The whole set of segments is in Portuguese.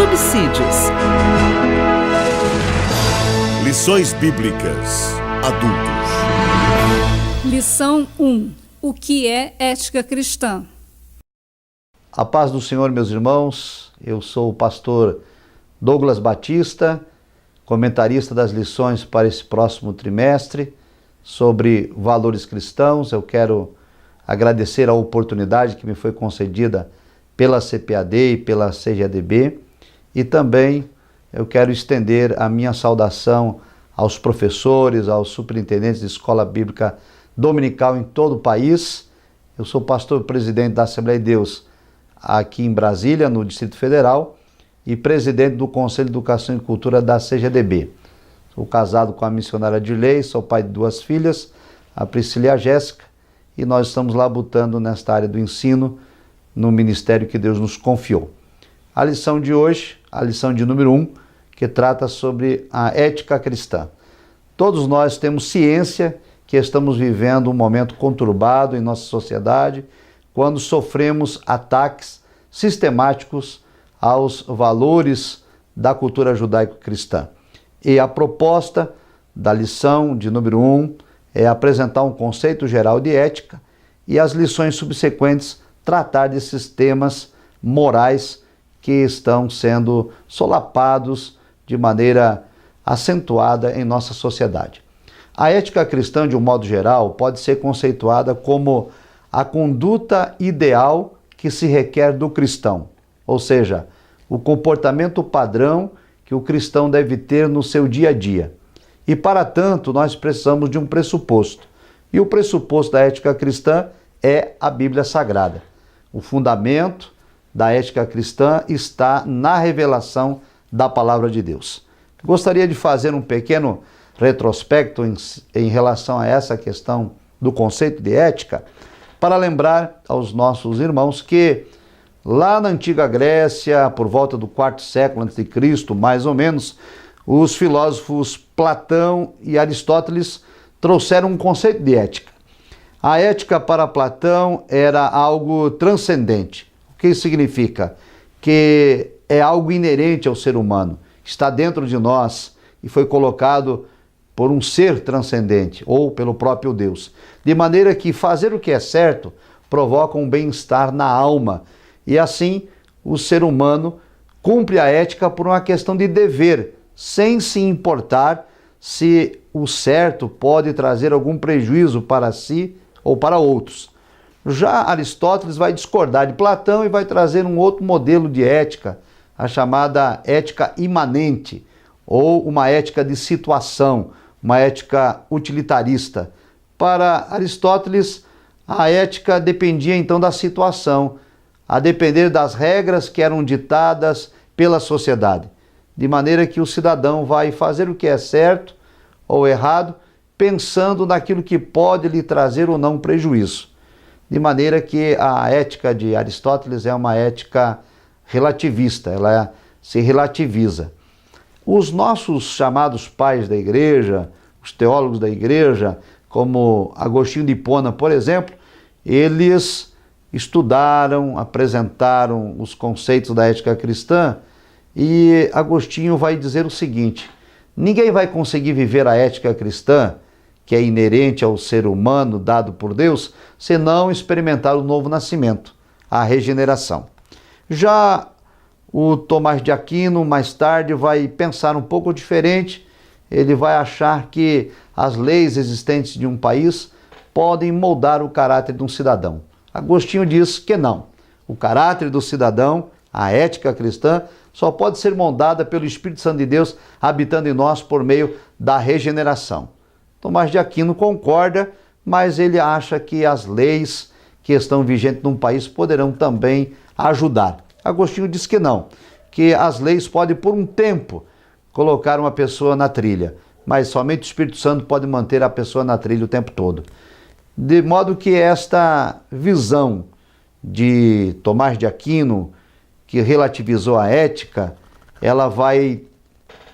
subsídios. Lições Bíblicas Adultos. Lição 1. O que é ética cristã? A paz do Senhor, meus irmãos. Eu sou o pastor Douglas Batista, comentarista das lições para esse próximo trimestre sobre valores cristãos. Eu quero agradecer a oportunidade que me foi concedida pela CPAD e pela CGADB, e também eu quero estender a minha saudação aos professores, aos superintendentes de escola bíblica dominical em todo o país. Eu sou pastor-presidente da Assembleia de Deus aqui em Brasília, no Distrito Federal, e presidente do Conselho de Educação e Cultura da CGADB. Sou casado com a missionária Dirley, sou pai de 2 filhas, a Priscila e a Jéssica, e nós estamos labutando nesta área do ensino, no ministério que Deus nos confiou. A lição de hoje, a lição de número 1, que trata sobre a ética cristã. Todos nós temos ciência que estamos vivendo um momento conturbado em nossa sociedade, quando sofremos ataques sistemáticos aos valores da cultura judaico-cristã. E a proposta da lição de número 1 é apresentar um conceito geral de ética e as lições subsequentes tratar desses temas morais que estão sendo solapados de maneira acentuada em nossa sociedade. A ética cristã, de um modo geral, pode ser conceituada como a conduta ideal que se requer do cristão, ou seja, o comportamento padrão que o cristão deve ter no seu dia a dia. E, para tanto, nós precisamos de um pressuposto. E o pressuposto da ética cristã é a Bíblia Sagrada. O fundamento da ética cristã está na revelação da Palavra de Deus. Gostaria de fazer um pequeno retrospecto em relação a essa questão do conceito de ética, para lembrar aos nossos irmãos que lá na antiga Grécia, por volta do 4º século a.C., mais ou menos, os filósofos Platão e Aristóteles trouxeram um conceito de ética. A ética para Platão era algo transcendente. O que isso significa? Que é algo inerente ao ser humano, está dentro de nós e foi colocado por um ser transcendente ou pelo próprio Deus. De maneira que fazer o que é certo provoca um bem-estar na alma. E assim, o ser humano cumpre a ética por uma questão de dever, sem se importar se o certo pode trazer algum prejuízo para si ou para outros. Já Aristóteles vai discordar de Platão e vai trazer um outro modelo de ética, a chamada ética imanente, ou uma ética de situação, uma ética utilitarista. Para Aristóteles, a ética dependia então da situação, a depender das regras que eram ditadas pela sociedade, de maneira que o cidadão vai fazer o que é certo ou errado, pensando naquilo que pode lhe trazer ou não prejuízo. De maneira que a ética de Aristóteles é uma ética relativista, ela se relativiza. Os nossos chamados pais da igreja, os teólogos da igreja, como Agostinho de Hipona, por exemplo, eles estudaram, apresentaram os conceitos da ética cristã, e Agostinho vai dizer o seguinte: ninguém vai conseguir viver a ética cristã, que é inerente ao ser humano dado por Deus, se não experimentar o novo nascimento, a regeneração. Já o Tomás de Aquino, mais tarde, vai pensar um pouco diferente. Ele vai achar que as leis existentes de um país podem moldar o caráter de um cidadão. Agostinho diz que não. O caráter do cidadão, a ética cristã, só pode ser moldada pelo Espírito Santo de Deus habitando em nós por meio da regeneração. Tomás de Aquino concorda, mas ele acha que as leis que estão vigentes num país poderão também ajudar. Agostinho diz que não, que as leis podem por um tempo colocar uma pessoa na trilha, mas somente o Espírito Santo pode manter a pessoa na trilha o tempo todo. De modo que esta visão de Tomás de Aquino, que relativizou a ética, ela vai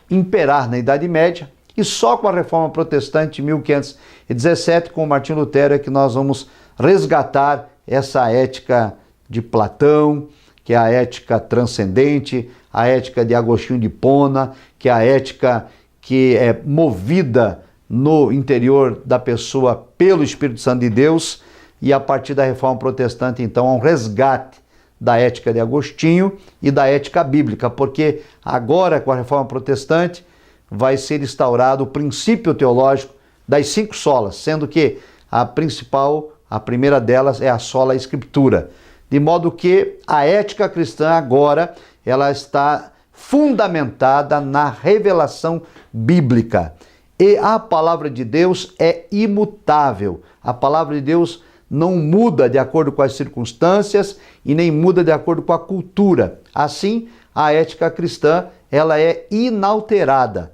imperar na Idade Média, e só com a Reforma Protestante de 1517, com Martinho Lutero, é que nós vamos resgatar essa ética de Platão que é a ética transcendente, a ética de Agostinho de Hipona, que é a ética que é movida no interior da pessoa pelo Espírito Santo de Deus, e a partir da Reforma Protestante, então, há um resgate da ética de Agostinho e da ética bíblica, porque agora, com a Reforma Protestante, vai ser instaurado o princípio teológico das 5 solas, sendo que a principal, a primeira delas, é a sola Escritura. De modo que a ética cristã agora, ela está fundamentada na revelação bíblica. E a palavra de Deus é imutável. A palavra de Deus não muda de acordo com as circunstâncias e nem muda de acordo com a cultura. Assim, a ética cristã, ela é inalterada.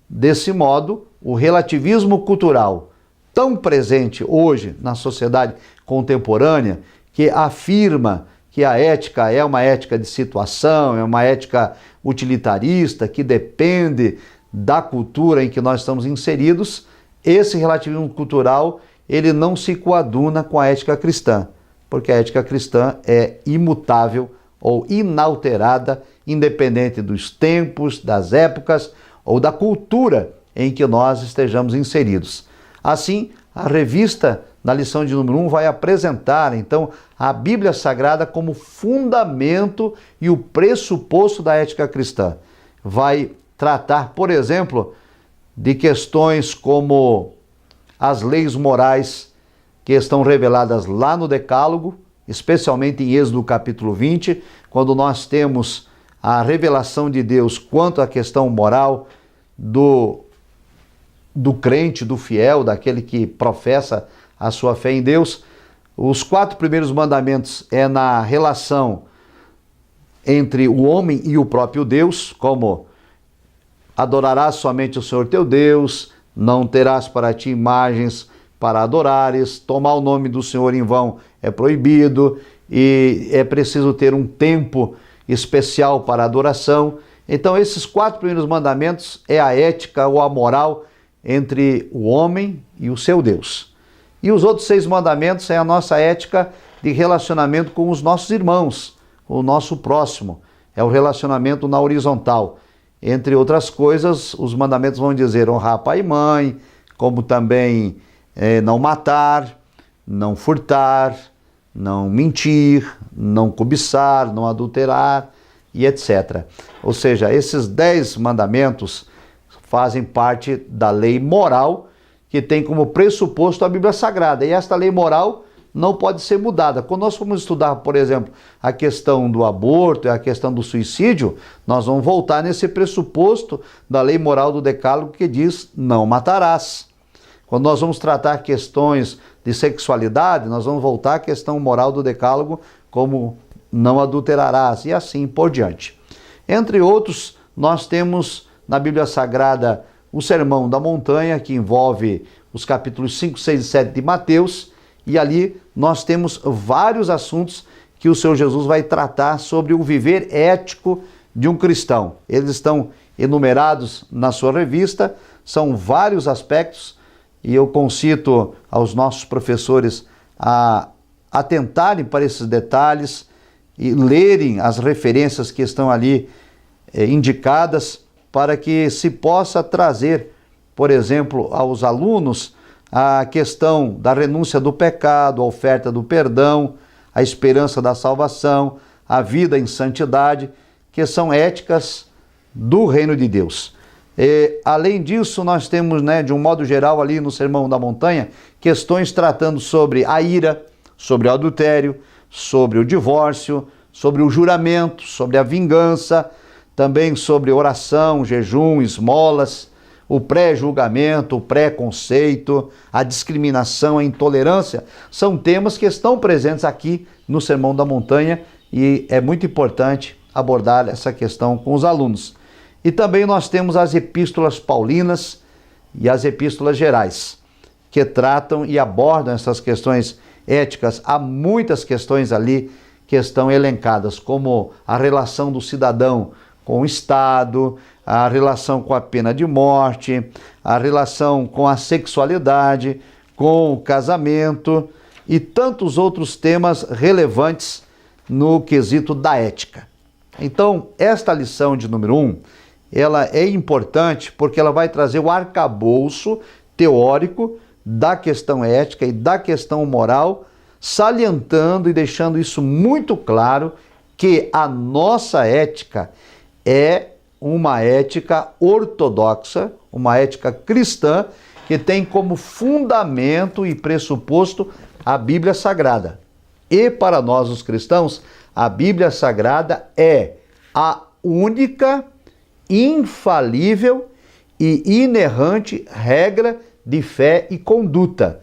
Desse modo, o relativismo cultural, tão presente hoje na sociedade contemporânea, que afirma que a ética é uma ética de situação, é uma ética utilitarista, que depende da cultura em que nós estamos inseridos, esse relativismo cultural, ele não se coaduna com a ética cristã, porque a ética cristã é imutável ou inalterada, independente dos tempos, das épocas ou da cultura em que nós estejamos inseridos. Assim, a revista, na lição de número 1, vai apresentar, então, a Bíblia Sagrada como fundamento e o pressuposto da ética cristã. Vai tratar, por exemplo, de questões como as leis morais que estão reveladas lá no Decálogo, especialmente em Êxodo capítulo 20, quando nós temos a revelação de Deus quanto à questão moral do crente, do fiel, daquele que professa a sua fé em Deus. Os 4 primeiros mandamentos é na relação entre o homem e o próprio Deus, como adorarás somente o Senhor teu Deus, não terás para ti imagens para adorares, tomar o nome do Senhor em vão é proibido, e é preciso ter um tempo especial para adoração. Então, esses 4 primeiros mandamentos é a ética ou a moral entre o homem e o seu Deus. E os outros 6 mandamentos é a nossa ética de relacionamento com os nossos irmãos, com o nosso próximo. É o relacionamento na horizontal. Entre outras coisas, os mandamentos vão dizer honrar pai e mãe, como também não matar, não furtar, não mentir, não cobiçar, não adulterar e etc. Ou seja, esses 10 mandamentos fazem parte da lei moral que tem como pressuposto a Bíblia Sagrada. E esta lei moral não pode ser mudada. Quando nós formos estudar, por exemplo, a questão do aborto e a questão do suicídio, nós vamos voltar nesse pressuposto da lei moral do Decálogo que diz não matarás. Quando nós vamos tratar questões de sexualidade, nós vamos voltar à questão moral do Decálogo como não adulterarás e assim por diante. Entre outros, nós temos na Bíblia Sagrada o Sermão da Montanha, que envolve os capítulos 5, 6 e 7 de Mateus, e ali nós temos vários assuntos que o Senhor Jesus vai tratar sobre o viver ético de um cristão. Eles estão enumerados na sua revista, são vários aspectos, e eu concito aos nossos professores a atentarem para esses detalhes e lerem as referências que estão ali indicadas, para que se possa trazer, por exemplo, aos alunos a questão da renúncia do pecado, a oferta do perdão, a esperança da salvação, a vida em santidade, que são éticas do reino de Deus. Além disso, nós temos, de um modo geral, ali no Sermão da Montanha, questões tratando sobre a ira, sobre o adultério, sobre o divórcio, sobre o juramento, sobre a vingança, também sobre oração, jejum, esmolas, o pré-julgamento, o preconceito, a discriminação, a intolerância. São temas que estão presentes aqui no Sermão da Montanha e é muito importante abordar essa questão com os alunos. E também nós temos as epístolas paulinas e as epístolas gerais, que tratam e abordam essas questões éticas. Há muitas questões ali que estão elencadas, como a relação do cidadão com o Estado, a relação com a pena de morte, a relação com a sexualidade, com o casamento e tantos outros temas relevantes no quesito da ética. Então, esta lição de número 1, ela é importante porque ela vai trazer o arcabouço teórico da questão ética e da questão moral, salientando e deixando isso muito claro que a nossa ética é uma ética ortodoxa, uma ética cristã, que tem como fundamento e pressuposto a Bíblia Sagrada. E para nós, os cristãos, a Bíblia Sagrada é a única, infalível e inerrante regra de fé e conduta.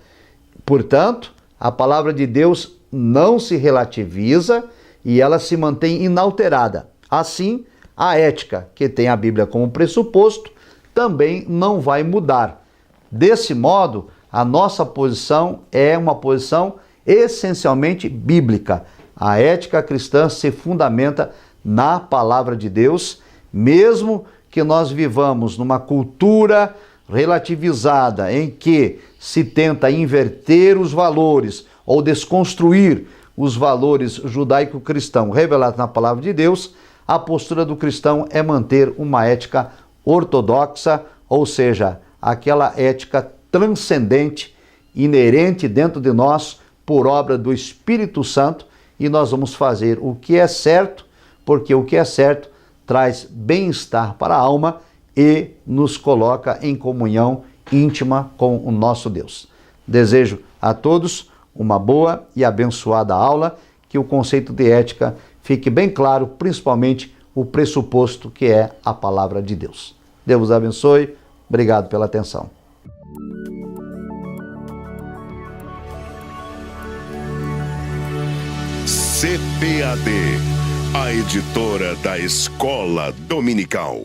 Portanto, a palavra de Deus não se relativiza e ela se mantém inalterada. Assim, a ética, que tem a Bíblia como pressuposto, também não vai mudar. Desse modo, a nossa posição é uma posição essencialmente bíblica. A ética cristã se fundamenta na palavra de Deus, mesmo que nós vivamos numa cultura relativizada em que se tenta inverter os valores ou desconstruir os valores judaico-cristãos revelados na palavra de Deus, a postura do cristão é manter uma ética ortodoxa, ou seja, aquela ética transcendente, inerente dentro de nós por obra do Espírito Santo, e nós vamos fazer o que é certo, porque o que é certo traz bem-estar para a alma e nos coloca em comunhão íntima com o nosso Deus. Desejo a todos uma boa e abençoada aula, que o conceito de ética fique bem claro, principalmente o pressuposto que é a palavra de Deus. Deus vos abençoe. Obrigado pela atenção. CPAD, a editora da Escola Dominical.